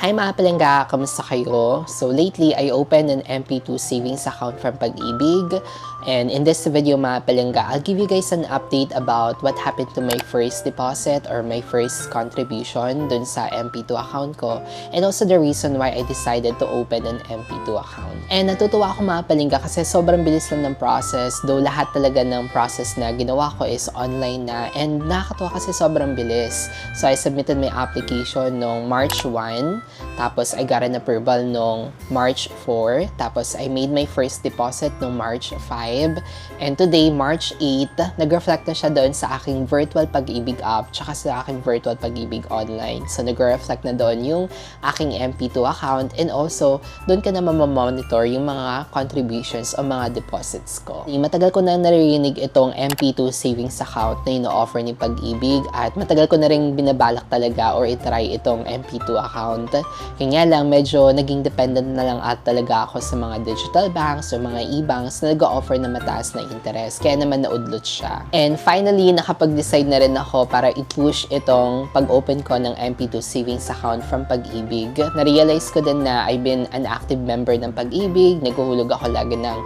Hi mga palangga, kamusta kayo? So lately, I opened an MP2 savings account from Pag-ibig. And in this video mga palangga, I'll give you guys an update about what happened to my first deposit or my first contribution dun sa MP2 account ko. And also the reason why I decided to open an MP2 account. And natutuwa ako mga palangga kasi sobrang bilis lang ng process. Though lahat talaga ng process na ginawa ko is online na. And nakakatuwa kasi sobrang bilis. So I submitted my application noong March 1. Tapos, I got an approval noong March 4. Tapos, I made my first deposit noong March 5. And today, March 8, nag-reflect na siya doon sa aking virtual Pag-ibig app tsaka sa aking virtual Pag-ibig online. So, nag-reflect na doon yung aking MP2 account and also, doon ka na mamamonitor yung mga contributions o mga deposits ko. Matagal ko na naririnig itong MP2 savings account na ino-offer ni Pag-ibig at matagal ko na rin binabalak talaga or itry itong MP2 account. Kaya nga lang, medyo naging dependent na lang at talaga ako sa mga digital banks o mga e-banks na nag-offer na mataas na interest. Kaya naman naudlot siya. And finally, nakapag-decide na rin ako para i-push itong pag-open ko ng MP2 savings account from Pag-ibig. Na-realize ko din na I've been an active member ng Pag-ibig. Naghuhulog ako lagi ng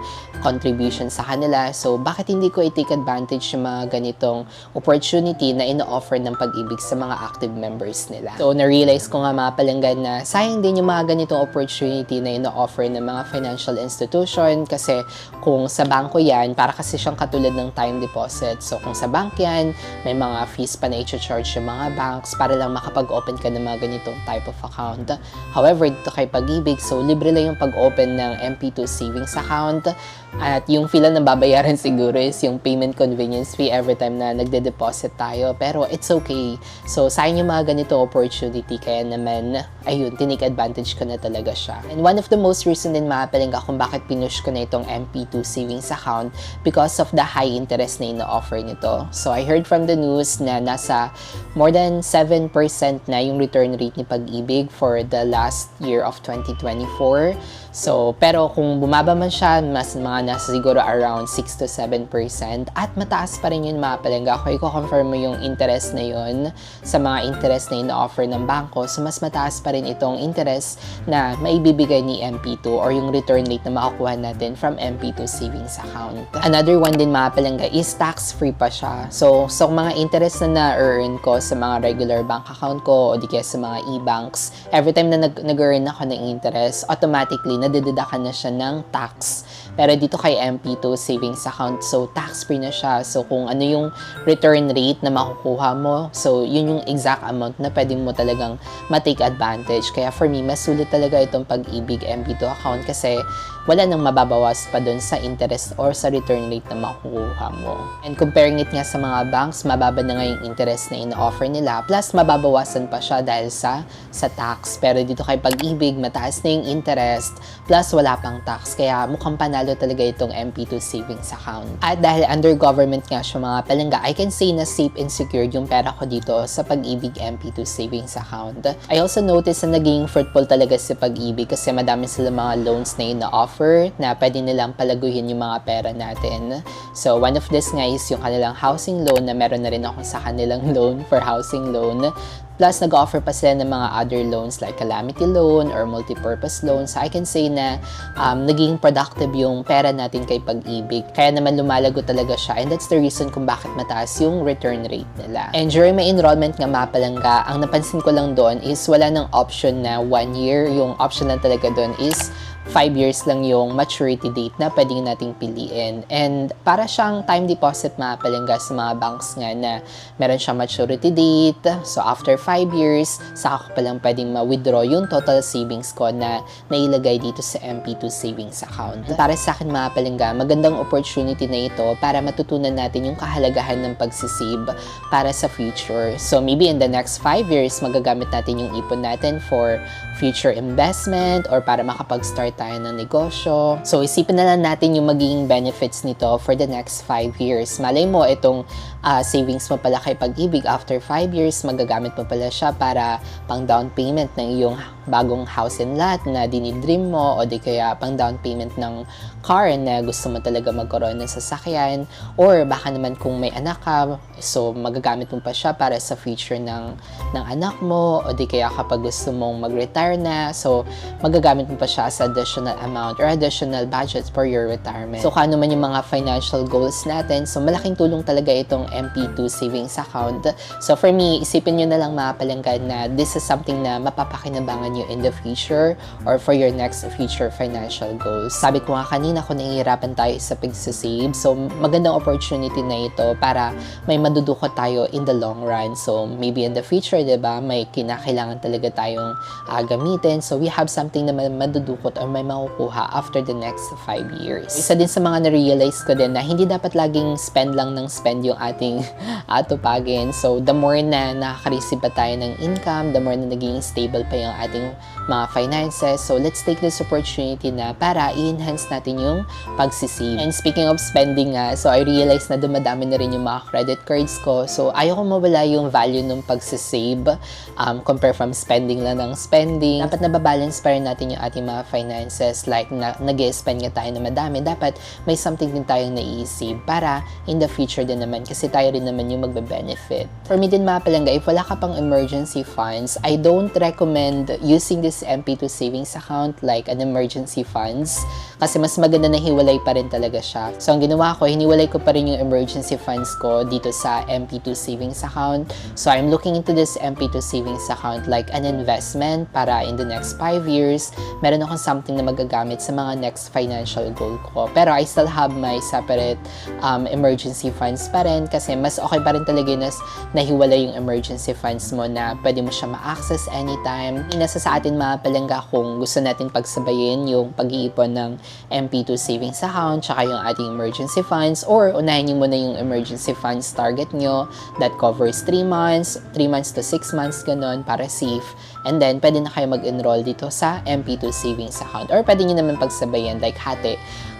contribution sa kanila. So, bakit hindi ko i-take advantage ng mga ganitong opportunity na ino-offer ng Pag-ibig sa mga active members nila? So, na-realize ko nga mga palanggan na sayang din yung mga ganitong opportunity na ino-offer ng mga financial institution kasi kung sa bangko yan, para kasi siyang katulad ng time deposit. So, kung sa bank yan, may mga fees pa na i-charge yung mga banks para lang makapag-open ka ng mga ganitong type of account. However, dito kay Pag-ibig, so libre lang yung pag-open ng MP2 savings account at yung fee lang na babayaran siguro is yung payment convenience fee every time na nagde-deposit tayo. Pero it's okay. So, sayang yung mga ganitong opportunity kaya naman, ayun, tinake advantage ko na talaga siya. And one of the most reason din mga palangga kung bakit pinush ko na itong MP2 savings account because of the high interest na ino-offer nito. So, I heard from the news na nasa more than 7% na yung return rate ni Pag-ibig for the last year of 2024. So, pero kung bumaba man siya, mas mga nasa siguro around 6 to 7% at mataas pa rin yun mga palangga. Kung i-confirm mo yung interest na yun sa mga interest na ino-offer ng bangko, so mas mataas pa rin itong interest na maibibigay ni MP2 or yung return rate na makukuha natin from MP2 savings account. Another one din mga palangga is tax-free pa siya. So mga interest na na-earn ko sa mga regular bank account ko o di kaya sa mga e-banks, every time na nag-earn ako ng interest, automatically nadidedakan na siya ng tax. Pero dito kay MP2 savings account, so tax-free na siya. So kung ano yung return rate na makukuha mo, so yun yung exact amount na pwede mo talagang ma-take advantage. Kaya for me, mas sulit talaga itong Pag-ibig MP2 account kasi wala nang mababawas pa dun sa interest or sa return rate na makukuha mo. And comparing it nga sa mga banks, mababa na nga yung interest na ino-offer nila. Plus, mababawasan pa siya dahil sa tax. Pero dito kay Pag-ibig, mataas na yung interest, plus wala pang tax. Kaya mukhang panalo talaga itong MP2 savings account. At dahil under government nga siya mga palangga, I can say na safe and secured yung pera ko dito sa Pag-ibig MP2 savings account. I also noticed na naging fruitful talaga si Pag-ibig kasi madami sila mga loans na ina-offer na pwede nilang palaguhin yung mga pera natin. So, one of this nga is yung kanilang housing loan na meron na rin ako sa kanilang loan for housing loan. Plus, nag-offer pa sila ng mga other loans like calamity loan or multi-purpose loan. So, I can say na naging productive yung pera natin kay Pag-ibig. Kaya naman lumalago talaga siya. And that's the reason kung bakit mataas yung return rate nila. And during my enrollment nga mga palangga, ang napansin ko lang doon is wala ng option na 1 year. Yung option lang talaga doon is 5 years lang yung maturity date na pwedeng nating piliin. And para siyang time deposit mga palangga sa mga banks nga na meron siyang maturity date. So after 5 years, saka ko palang pwedeng ma-withdraw yung total savings ko na nailagay dito sa MP2 savings account. Para sa akin mga palangga, magandang opportunity na ito para matutunan natin yung kahalagahan ng pagsisave para sa future. So maybe in the next 5 years, magagamit natin yung ipon natin for future investment or para makapag-start mag-start tayo ng negosyo. So, isipin na lang natin yung magiging benefits nito for the next 5 years. Malay mo, itong savings mo pala kay Pag-ibig, after 5 years, magagamit mo pala siya para pang down payment ng iyong bagong house and lot na dinidream mo, o di kaya pang down payment ng car na gusto mo talaga magkaroon ng sasakyan, or baka naman kung may anak ka, so magagamit mo pa siya para sa future ng anak mo, o di kaya kapag gusto mong mag-retire na, so magagamit mo pa siya as additional amount or additional budget for your retirement. So kung ano man yung mga financial goals natin, so malaking tulong talaga itong MP2 savings account. So for me, isipin nyo na lang mga palanggan na this is something na mapapakinabangan nyo in the future or for your next future financial goals. Sabi ko nga kanina, kung nahihirapan tayo sa pagsasave, so magandang opportunity na ito para may madudukot tayo in the long run. So maybe in the future, diba, may kinakailangan talaga tayong gamitin. So we have something na madudukot or may makukuha after the next 5 years. Isa din sa mga na-realize ko din na hindi dapat laging spend lang ng spend yung ating atupagin. So the more na nakaka-receive pa tayo ng income, the more na naging stable pa yung ating mga finances. So let's take this opportunity na para i-enhance natin yung pagsisave. And speaking of spending so I realized na dumadami na rin yung mga credit cards ko. So ayoko mawala yung value ng pagsisave compare from spending lang ng spending. Dapat nababalance pa rin natin yung ating mga finances. Like nag-spend nga tayo na madami, dapat may something din tayong nai-save para in the future din naman, kasi tayo rin naman yung magbe-benefit. For me din mga palangga, if wala ka pang emergency funds, I don't recommend using this MP2 savings account like an emergency funds, kasi mas maganda na hiwalay pa rin talaga siya. So ang ginawa ko, hiniwalay ko pa rin yung emergency funds ko dito sa MP2 savings account. So I'm looking into this MP2 savings account like an investment para in the next 5 years, meron akong something na magagamit sa mga next financial goal ko. Pero I still have my separate emergency funds pa rin, kasi mas okay pa rin talaga na nahiwalay yung emergency funds mo na pwede mo siya ma-access anytime. Inasa sa atin mga palangga kung gusto natin pagsabayin yung pag-iipon ng MP2 savings account tsaka yung ating emergency funds, or unahin nyo muna yung emergency funds target nyo that covers 3 months to 6 months, ganun, para safe. And then, pwede na kayo mag-enroll dito sa MP2 savings account. Or pwede nyo naman pagsabayan, like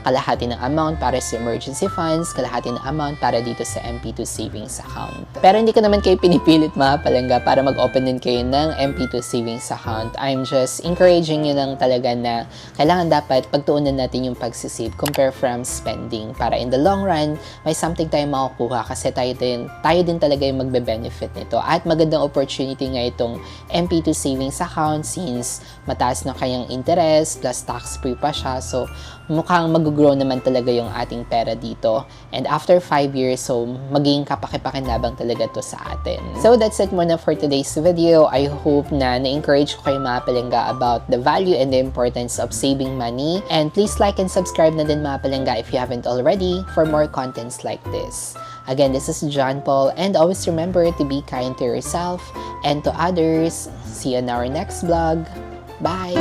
kalahati ng amount para sa emergency funds, kalahati ng amount para dito sa MP2 savings account. Pero hindi ko naman kayo pinipilit mga palangga para mag-open din kayo ng MP2 savings account. I'm just encouraging you lang talaga na kailangan dapat pagtuunan natin yung pagsisave compare from spending, para in the long run, may something tayong makukuha, kasi tayo din talaga yung magbe-benefit nito. At magandang opportunity nga itong MP2 savings account since mataas na kayang interest plus tax-free pa siya. So mukhang mag-grow naman talaga yung ating pera dito. And after 5 years, so maging kapakipakinabang talaga to sa atin. So that's it muna for today's video. I hope na na-encourage ko kayo mga palangga about the value and the importance of saving money. And please like and subscribe na din mga palangga if you haven't already for more contents like this. Again, this is John Paul, and always remember to be kind to yourself and to others. See you in our next vlog. Bye!